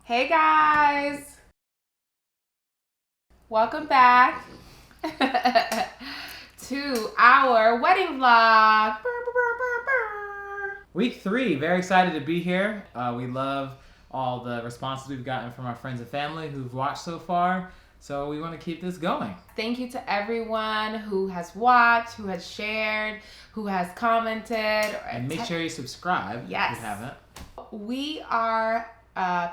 Hey guys, welcome back to our wedding vlog. Week 3, very excited to be here. We love all the responses we've gotten from our friends and family who've watched so far. So we want to keep this going. Thank you to everyone who has watched, who has shared, who has commented. And make sure you subscribe if you haven't. We are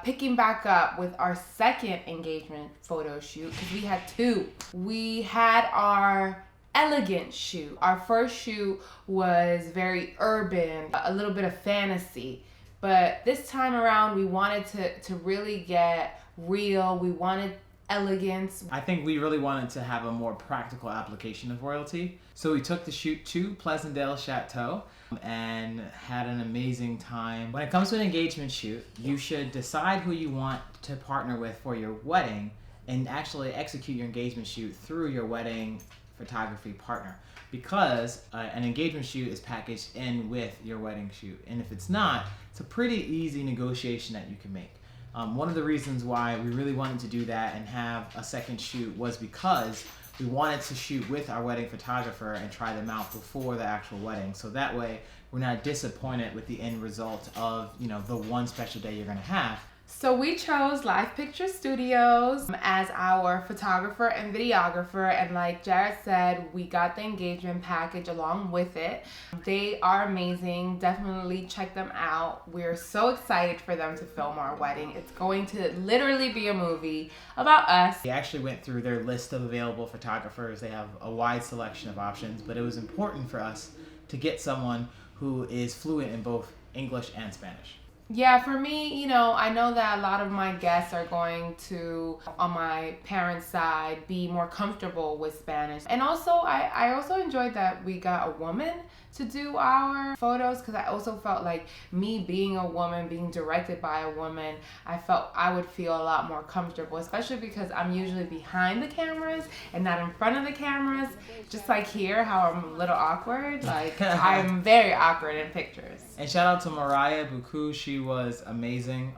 picking back up with our second engagement photo shoot because we had 2. We had our elegant shoot. Our first shoot was very urban, a little bit of fantasy. But this time around, we wanted to really get real. We wanted elegance. I think we really wanted to have a more practical application of royalty. So we took the shoot to Pleasantdale Chateau and had an amazing time. When it comes to an engagement shoot, you should decide who you want to partner with for your wedding and actually execute your engagement shoot through your wedding photography partner, because an engagement shoot is packaged in with your wedding shoot, and if it's not, it's a pretty easy negotiation that you can make. One of the reasons why we really wanted to do that and have a second shoot was because we wanted to shoot with our wedding photographer and try them out before the actual wedding, so that way we're not disappointed with the end result of, you know, the one special day you're going to have. So we chose Live Picture Studios as our photographer and videographer, and like Jarrett said, we got the engagement package along with it. They are amazing. Definitely check them out. We're so excited for them to film our wedding. It's going to literally be a movie about us. We actually went through their list of available photographers. They have a wide selection of options, but it was important for us to get someone who is fluent in both English and Spanish. Yeah, for me, you know, I know that a lot of my guests are going to, on my parents' side, be more comfortable with Spanish. And also, I also enjoyed that we got a woman to do our photos, because I also felt like me being a woman, being directed by a woman, I felt I would feel a lot more comfortable, especially because I'm usually behind the cameras and not in front of the cameras. Just like here, how I'm a little awkward. Like, I'm very awkward in pictures. And shout out to Mariah Bucu. She was amazing.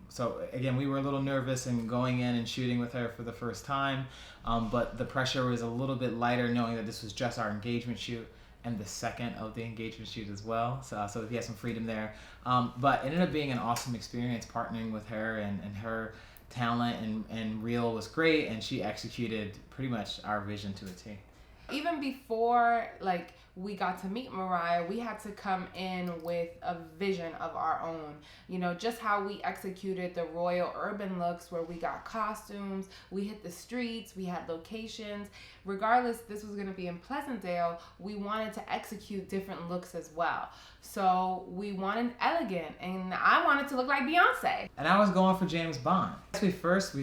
So again, we were a little nervous in going in and shooting with her for the first time, but the pressure was a little bit lighter knowing that this was just our engagement shoot and the second of the engagement shoot as well. So we had some freedom there. But it ended up being an awesome experience partnering with her, and her talent and reel was great, and she executed pretty much our vision to a T. Even before, like, we got to meet Mariah, we had to come in with a vision of our own. You know, just how we executed the royal urban looks where we got costumes, we hit the streets, we had locations. Regardless, this was going to be in Pleasantdale, we wanted to execute different looks as well. So we wanted elegant, and I wanted to look like Beyonce. And I was going for James Bond. We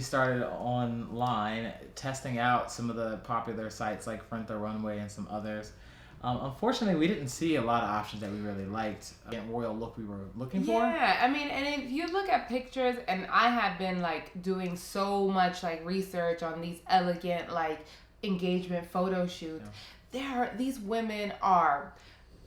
started online testing out some of the popular sites like Front the Runway and some others. Unfortunately, we didn't see a lot of options that we really liked. Royal look we were looking for. Yeah, I mean, and if you look at pictures, and I have been like doing so much like research on these elegant like engagement photo shoots, these women are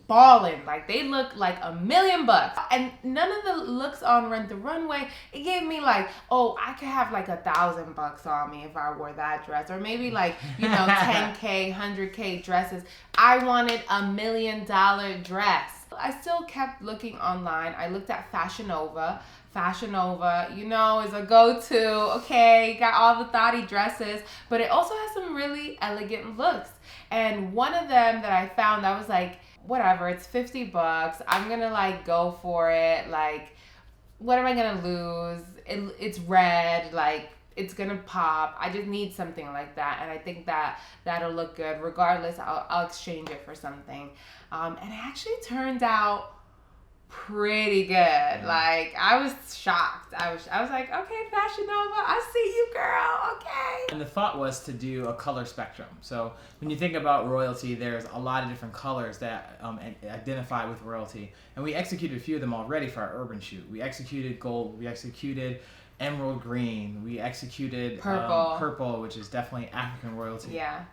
balling. Like, they look like $1 million. And none of the looks on Rent the Runway, it gave me like, oh, I could have like $1,000 on me if I wore that dress, or maybe like, you know, 10K, 100K dresses. I wanted $1 million dress. I still kept looking online. I looked at Fashion Nova. Fashion Nova, you know, is a go-to. Okay, got all the thotty dresses, but it also has some really elegant looks. And one of them that I found, I was like, whatever, it's $50. I'm gonna like go for it. Like, what am I gonna lose? It's red, like it's gonna pop. I just need something like that, and I think that that'll look good. Regardless, I'll exchange it for something. And it actually turned out pretty good. Like, I was shocked. I was like, okay, Fashion Nova, I see you, girl. Okay. And the thought was to do a color spectrum. So when you think about royalty, there's a lot of different colors that identify with royalty, and we executed a few of them already for our urban shoot. We executed gold. We executed emerald green. We executed purple, purple, which is definitely African royalty. Yeah.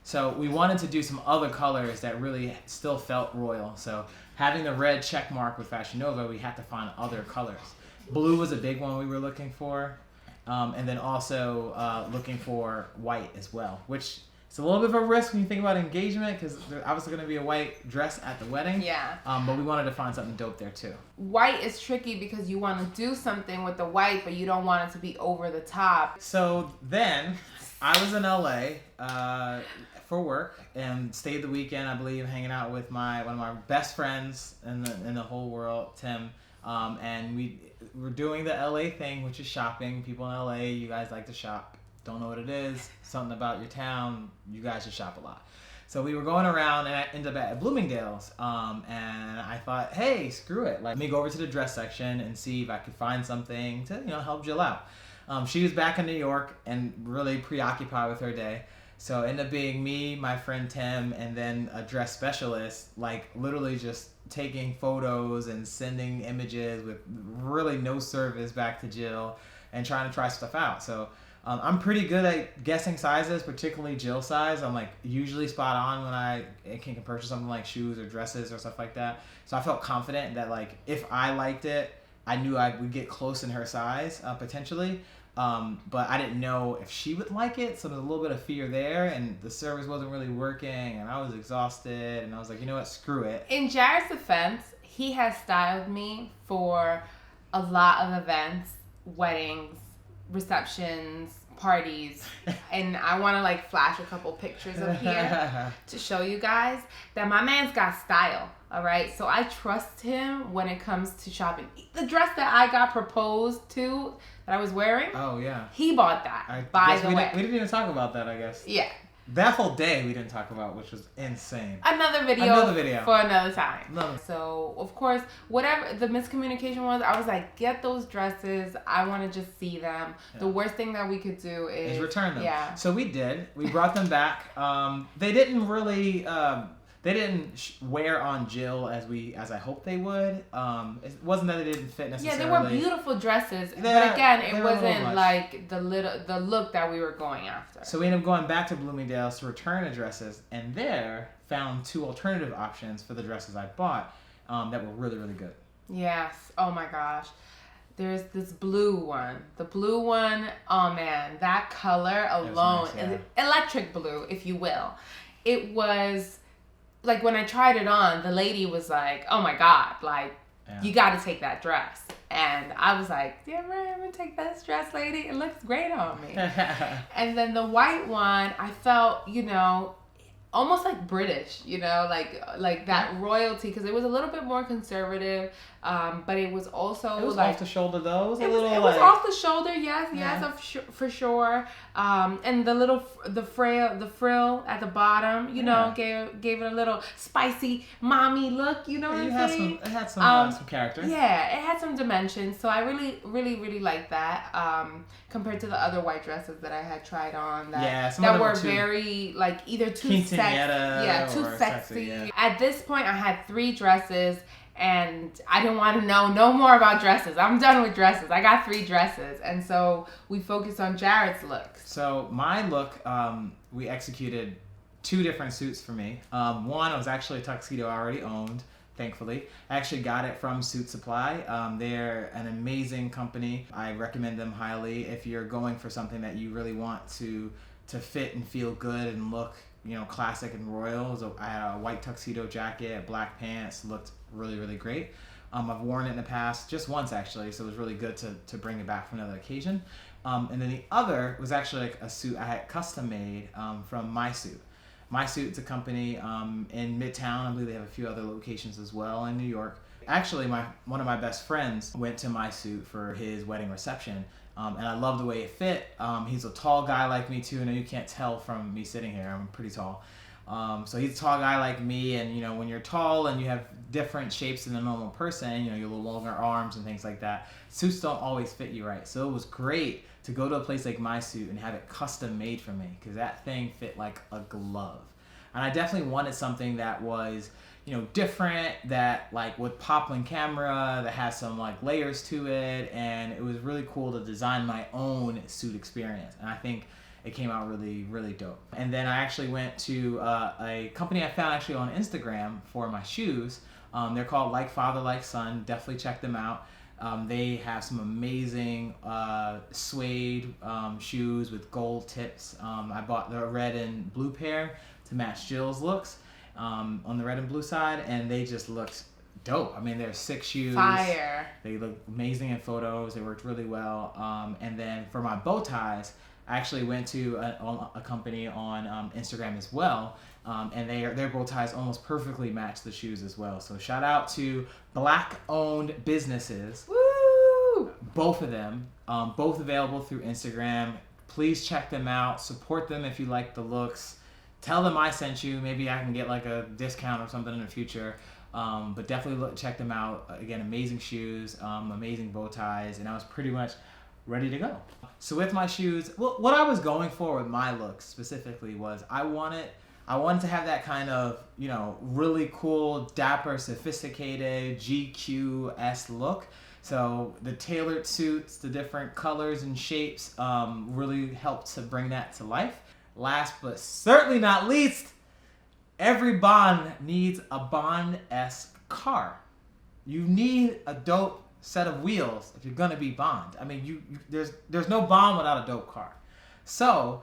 So we wanted to do some other colors that really still felt royal. So having the red check mark with Fashion Nova, we had to find other colors. Blue was a big one we were looking for. And then also looking for white as well, which is a little bit of a risk when you think about engagement because there's obviously going to be a white dress at the wedding. Yeah. But we wanted to find something dope there too. White is tricky because you want to do something with the white, but you don't want it to be over the top. So then I was in LA for work and stayed the weekend, I believe, hanging out with one of my best friends in the whole world, Tim. And we were doing the LA thing, which is shopping. People in LA, you guys like to shop. Don't know what it is. Something about your town. You guys should shop a lot. So we were going around, and I ended up at Bloomingdale's. And I thought, hey, screw it. Let me go over to the dress section and see if I could find something to help Jill out. She was back in New York and really preoccupied with her day. So it ended up being me, my friend Tim, and then a dress specialist, like literally just taking photos and sending images with really no service back to Jill and trying to try stuff out. So I'm pretty good at guessing sizes, particularly Jill size. I'm like usually spot on when I can purchase something like shoes or dresses or stuff like that. So I felt confident that like if I liked it, I knew I would get close in her size potentially. But I didn't know if she would like it, so there's a little bit of fear there, and the service wasn't really working, and I was exhausted, and I was like, you know what, screw it. In Jarrett's defense, he has styled me for a lot of events, weddings, receptions, parties, and I want to like flash a couple pictures up here to show you guys that my man's got style. All right, so I trust him when it comes to shopping. The dress that I got proposed to, that I was wearing, oh yeah, he bought that. By the way, we didn't even talk about that, I guess. Yeah. That whole day we didn't talk about, which was insane. Another video for another time. Love it. So, of course, whatever the miscommunication was, I was like, get those dresses. I want to just see them. Yeah. The worst thing that we could do is return them. Yeah. So we did. We brought them back. They didn't really... they didn't wear on Jill as I hoped they would. It wasn't that they didn't fit necessarily. Yeah, they were beautiful dresses, but again, it wasn't like the look that we were going after. So we ended up going back to Bloomingdale's to return the dresses, and there found 2 alternative options for the dresses I bought that were really, really good. Yes. Oh my gosh. There's this blue one. The blue one, oh man, that color alone, nice, yeah. Electric blue, if you will. It was... like when I tried it on, the lady was like, "Oh my God, like you got to take that dress." And I was like, "Yeah, right, I'm gonna take this dress, lady. It looks great on me." And then the white one, I felt, almost like British, like that royalty, because it was a little bit more conservative, but it was also it was like off the shoulder though. It was off the shoulder, yes, for sure. And the frill at the bottom, gave it a little spicy mommy look. You know what I'm saying? It had some character. Yeah, it had some dimension. So I really, really, really liked that. Compared to the other white dresses that I had tried on that were very like either too sexy. Yeah. At this point, I had 3 dresses. And I didn't want to know no more about dresses. I'm done with dresses. I got 3 dresses. And so we focused on Jarrett's looks. So my look, we executed 2 different suits for me. One was actually a tuxedo I already owned, thankfully. I actually got it from Suit Supply. They're an amazing company. I recommend them highly if you're going for something that you really want to fit and feel good and look, classic and royal. So I had a white tuxedo jacket, black pants, looked really, really great. I've worn it in the past, just once actually, so it was really good to bring it back for another occasion. And then the other was actually like a suit I had custom made from My Suit. My Suit is a company in Midtown. I believe they have a few other locations as well in New York. Actually, one of my best friends went to My Suit for his wedding reception. And I love the way it fit. He's a tall guy like me too. I know you can't tell from me sitting here. I'm pretty tall. So he's a tall guy like me, and when you're tall and you have different shapes than a normal person, you have longer arms and things like that, suits don't always fit you right. So it was great to go to a place like My Suit and have it custom made for me, because that thing fit like a glove. And I definitely wanted something that was different, that like would pop on camera, that has some like layers to it, and it was really cool to design my own suit experience. And I think it came out really, really dope. And then I actually went to a company I found actually on Instagram for my shoes. They're called Like Father, Like Son. Definitely check them out. They have some amazing suede shoes with gold tips. I bought the red and blue pair to match Jill's looks on the red and blue side, and they just looked dope. I mean, they're 6 shoes. Fire. They look amazing in photos. They worked really well. And then for my bow ties, I actually went to a company on Instagram as well. And their bow ties almost perfectly match the shoes as well. So shout out to Black-owned businesses. Woo! Both of them, both available through Instagram. Please check them out. Support them if you like the looks. Tell them I sent you. Maybe I can get like a discount or something in the future. But definitely check them out. Again, amazing shoes, amazing bow ties, and I was pretty much ready to go. So with my shoes, what I was going for with my looks specifically was I wanted to have that kind of, you know, really cool, dapper, sophisticated, GQ-esque look. So the tailored suits, the different colors and shapes really helped to bring that to life. Last but certainly not least, every Bond needs a Bond-esque car. You need a dope set of wheels if you're gonna be Bond. I mean, there's no Bond without a dope car. So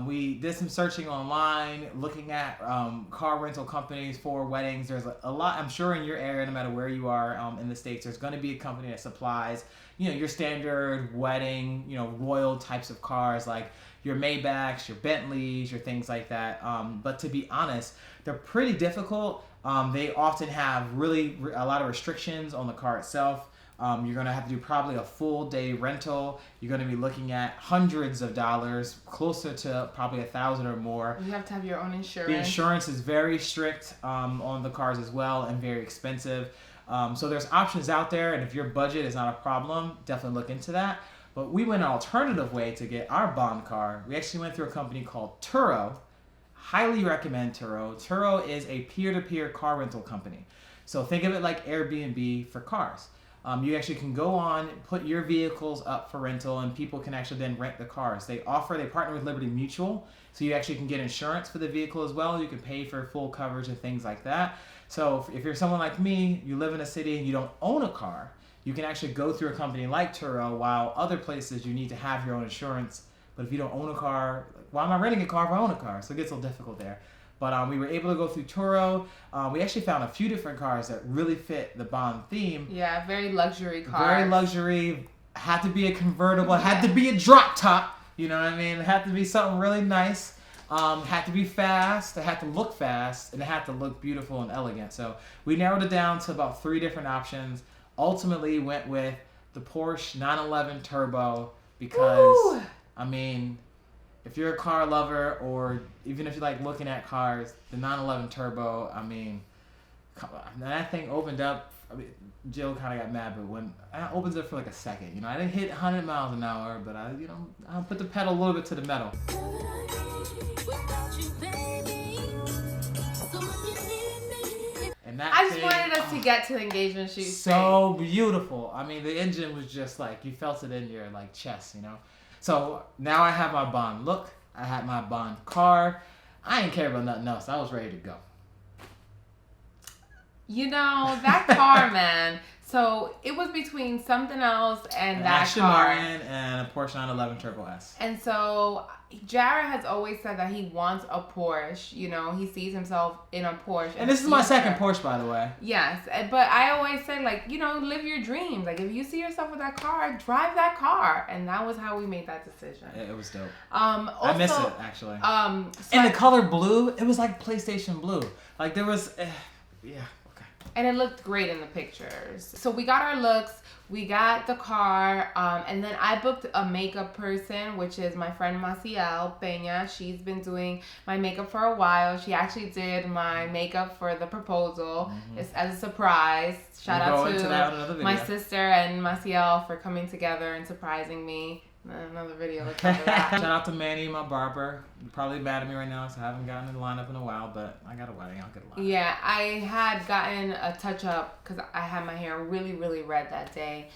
we did some searching online, looking at car rental companies for weddings. There's a lot, I'm sure in your area, no matter where you are in the States, there's going to be a company that supplies, you know, your standard wedding, you know, royal types of cars like your Maybachs, your Bentleys, your things like that. But to be honest, they're pretty difficult. They often have a lot of restrictions on the car itself. You're going to have to do probably a full day rental. You're going to be looking at hundreds of dollars, closer to probably $1,000 or more. You have to have your own insurance. The insurance is very strict on the cars as well, and very expensive. So there's options out there, and if your budget is not a problem, definitely look into that. But we went an alternative way to get our Bond car. We actually went through a company called Turo. Highly recommend Turo. Turo is a peer-to-peer car rental company. So think of it like Airbnb for cars. You actually can go on, put your vehicles up for rental, and people can actually then rent the cars. They partner with Liberty Mutual, so you actually can get insurance for the vehicle as well. You can pay for full coverage and things like that. So if you're someone like me, you live in a city and you don't own a car, you can actually go through a company like Turo, while other places you need to have your own insurance. But if you don't own a car, why am I renting a car if I own a car? So it gets a little difficult there. But we were able to go through Turo. We actually found a few different cars that really fit the Bond theme. Yeah, very luxury cars. Very luxury. Had to be a convertible. Had to be a drop top. You know what I mean? It had to be something really nice. Had to be fast. It had to look fast. And it had to look beautiful and elegant. So we narrowed it down to about 3 different options. Ultimately went with the Porsche 911 Turbo because, woo! I mean, if you're a car lover, or even if you like looking at cars, the 911 Turbo, I mean, come on. That thing opened up. I mean, Jill kind of got mad, but when it opens up for like a second, you know, I didn't hit 100 miles an hour, but I put the pedal a little bit to the metal. And I just wanted us to get to the engagement shoot. So beautiful. I mean, the engine was just like, you felt it in your like chest, you know. So now I have my Bond look. I had my Bond car. I ain't care about nothing else. I was ready to go. You know, that car, man. So it was between something else and that Aston car. Martin and a Porsche 911 Turbo S. And so Jarrett has always said that he wants a Porsche. You know, he sees himself in a Porsche. And this is my second Porsche, by the way. Yes, but I always say, like, you know, live your dreams. Like, if you see yourself with that car, drive that car. And that was how we made that decision. It was dope. Also, I miss it, actually. So and the color blue, it was like PlayStation blue. Like, there was, yeah. And it looked great in the pictures. So we got our looks, we got the car, and then I booked a makeup person, which is my friend Maciel Peña. She's been doing my makeup for a while. She actually did my makeup for the proposal. It's as a surprise. Shout out to my sister and Maciel for coming together and surprising me. Another video. Let's cover that. Shout out to Manny, my barber. You're probably mad at me right now, so I haven't gotten in the lineup in a while, but I got a wedding. I'll get a lineup. Yeah, I had gotten a touch up because I had my hair really, really red that day.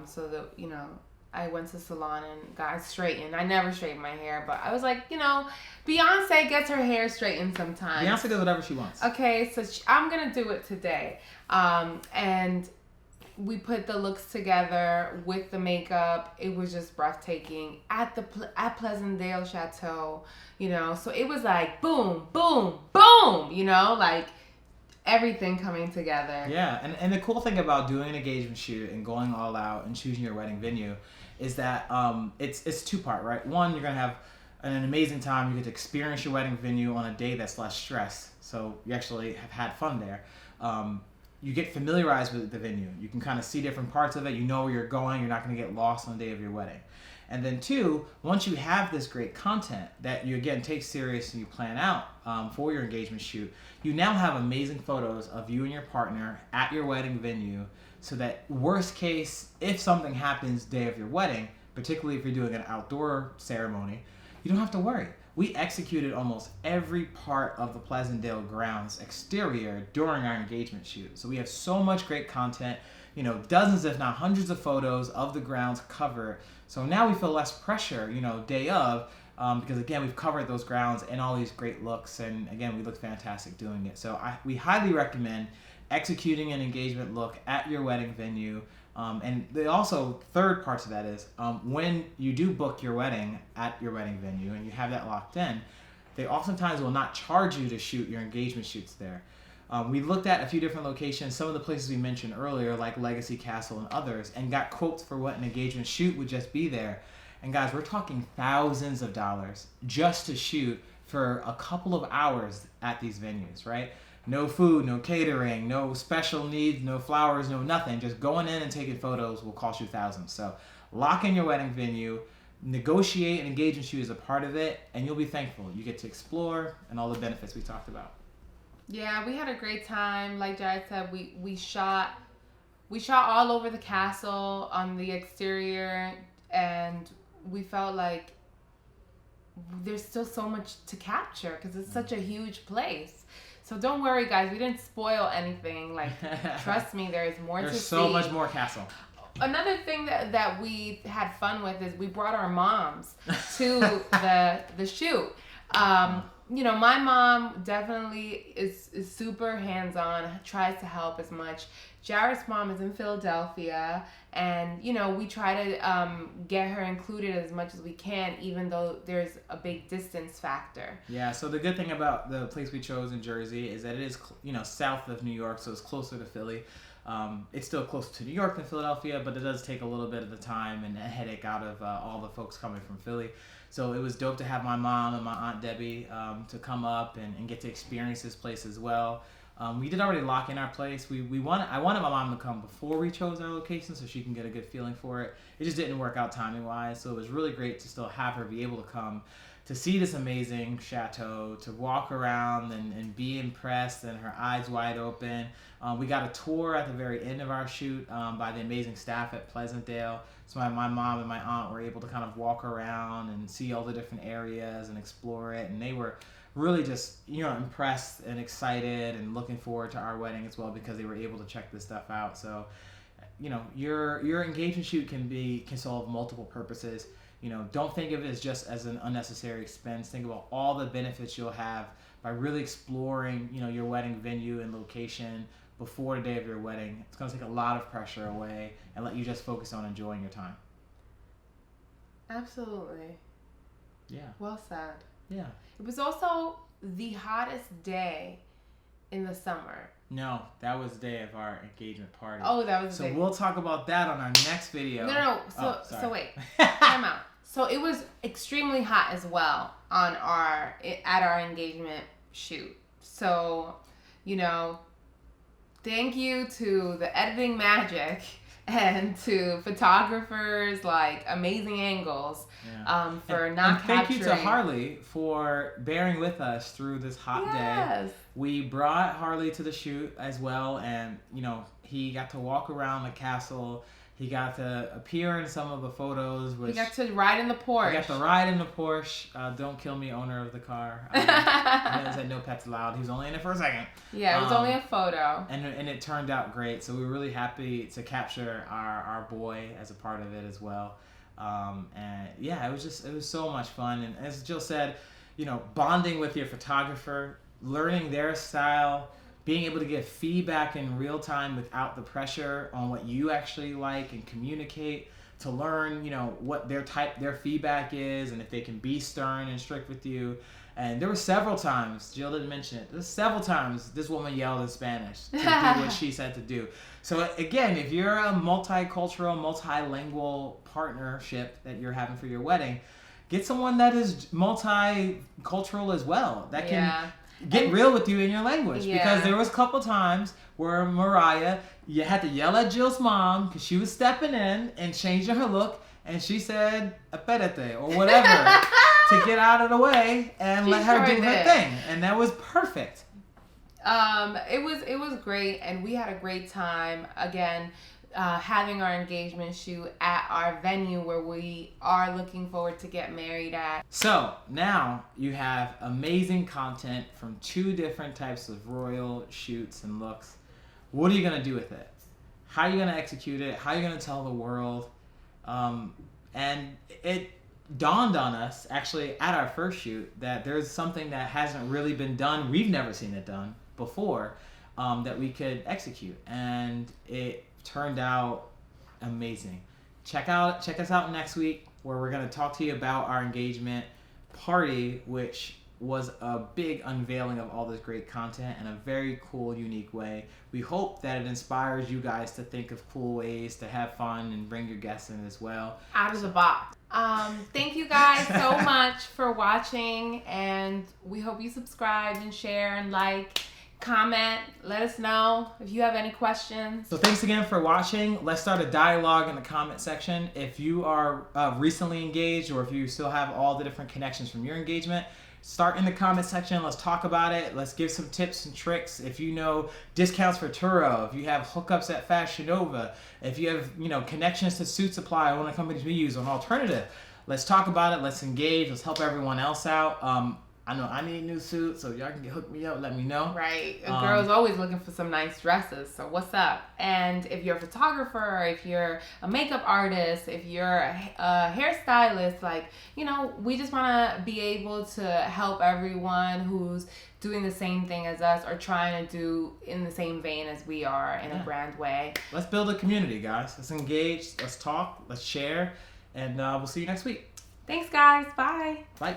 So that, you know, I went to the salon and got straightened. I never straightened my hair, but I was like, Beyonce gets her hair straightened sometimes. Beyonce does whatever she wants. Okay, so I'm gonna do it today. And we put the looks together with the makeup. It was just breathtaking at Pleasantdale Chateau, So it was like boom, boom, boom, like everything coming together. Yeah, and the cool thing about doing an engagement shoot and going all out and choosing your wedding venue is that it's two-part, right? One, you're gonna have an amazing time. You get to experience your wedding venue on a day that's less stress, so you actually have had fun there. You get familiarized with the venue. You can kind of see different parts of it. You know where you're going. You're not going to get lost on the day of your wedding. And then two, once you have this great content that you, again, take serious and you plan out for your engagement shoot, you now have amazing photos of you and your partner at your wedding venue, so that worst case, if something happens day of your wedding, particularly if you're doing an outdoor ceremony, you don't have to worry. We executed almost every part of the Pleasantdale grounds exterior during our engagement shoot. So we have so much great content, dozens if not hundreds of photos of the grounds covered. So now we feel less pressure, day of, because again, we've covered those grounds and all these great looks. And again, we look fantastic doing it. So we highly recommend executing an engagement look at your wedding venue. And also, third part to that is when you do book your wedding at your wedding venue and you have that locked in, they oftentimes will not charge you to shoot your engagement shoots there. We looked at a few different locations, some of the places we mentioned earlier, like Legacy Castle and others, and got quotes for what an engagement shoot would just be there. And guys, we're talking thousands of dollars just to shoot for a couple of hours at these venues, right? No food, no catering, no special needs, no flowers, no nothing. Just going in and taking photos will cost you thousands. So lock in your wedding venue, negotiate an engagement shoot as a part of it, and you'll be thankful. You get to explore and all the benefits we talked about. Yeah, we had a great time. Like Jarrett said, we shot all over the castle on the exterior, and we felt like there's still so much to capture because it's such a huge place. So don't worry, guys. We didn't spoil anything. Like, trust me, there's more to see. There's so much more castle. Another thing that we had fun with is we brought our moms to the shoot. My mom definitely is super hands-on, tries to help as much. Jarrett's mom is in Philadelphia, and we try to get her included as much as we can, even though there's a big distance factor. Yeah, so the good thing about the place we chose in Jersey is that it is south of New York, so it's closer to Philly. It's still closer to New York than Philadelphia, but it does take a little bit of the time and a headache out of all the folks coming from Philly. So it was dope to have my mom and my Aunt Debbie to come up and get to experience this place as well. We did already lock in our place. I wanted my mom to come before we chose our location so she can get a good feeling for it. It just didn't work out timing-wise, so it was really great to still have her be able to come to see this amazing chateau, to walk around and be impressed and her eyes wide open. We got a tour at the very end of our shoot by the amazing staff at Pleasantdale. So my mom and my aunt were able to kind of walk around and see all the different areas and explore it, and they were really just impressed and excited and looking forward to our wedding as well because they were able to check this stuff out. So your engagement shoot can solve multiple purposes. Don't think of it as just as an unnecessary expense. Think about all the benefits you'll have by really exploring your wedding venue and location before the day of your wedding. It's going to take a lot of pressure away and let you just focus on enjoying your time. Absolutely. Yeah. Well said. Yeah. It was also the hottest day in the summer. No, that was the day of our engagement party. Oh, that was the day. So we'll talk about that on our next video. No. So wait. Time out. So it was extremely hot as well at our engagement shoot. So, thank you to the editing magic and to photographers, like amazing angles, for not capturing. Thank you to Harley for bearing with us through this hot day. We brought Harley to the shoot as well, and he got to walk around the castle. He got to appear in some of the photos. He got to ride in the Porsche. He got to ride in the Porsche. Don't kill me, owner of the car. He said no pets allowed. He was only in it for a second. Yeah, it was only a photo. And it turned out great. So we were really happy to capture our boy as a part of it as well. And yeah, it was so much fun. And as Jill said, bonding with your photographer, learning their style, being able to give feedback in real time without the pressure on what you actually like, and communicate to learn, what their feedback is, and if they can be stern and strict with you. And there were several times, Jill didn't mention it, there's several times this woman yelled in Spanish to do what she said to do. So again, if you're a multicultural, multilingual partnership that you're having for your wedding, get someone that is multicultural as well, that can get real with you in your language. Because there was a couple times where Mariah, you had to yell at Jill's mom because she was stepping in and changing her look, and she said "espérate" or whatever to get out of the way and let her do her thing, and that was perfect. It was great, and we had a great time. Again, having our engagement shoot at our venue where we are looking forward to get married at. So now you have amazing content from 2 different types of royal shoots and looks. What are you going to do with it? How are you going to execute it? How are you going to tell the world? And it dawned on us, actually, at our first shoot, that there's something that hasn't really been done. We've never seen it done before, that we could execute. And it turned out amazing. Check us out next week, where we're going to talk to you about our engagement party, which was a big unveiling of all this great content in a very cool, unique way. We hope that it inspires you guys to think of cool ways to have fun and bring your guests in as well. Out of the box. Thank you guys so much for watching, and we hope you subscribe and share and like, comment, let us know if you have any questions. So thanks again for watching. Let's start a dialogue in the comment section. If you are recently engaged, or if you still have all the different connections from your engagement, start in the comment section. Let's talk about it. Let's give some tips and tricks. If you know discounts for Turo, if you have hookups at Fashion Nova, if you have connections to Suit Supply, one of the companies we use on Alternative, let's talk about it. Let's engage. Let's help everyone else out. I know I need a new suit, so y'all can hook me up. Let me know. Right. A girl's always looking for some nice dresses, so what's up? And if you're a photographer, if you're a makeup artist, if you're a hairstylist, we just want to be able to help everyone who's doing the same thing as us, or trying to do in the same vein as we are in a grand way. Let's build a community, guys. Let's engage. Let's talk. Let's share. And we'll see you next week. Thanks, guys. Bye. Bye.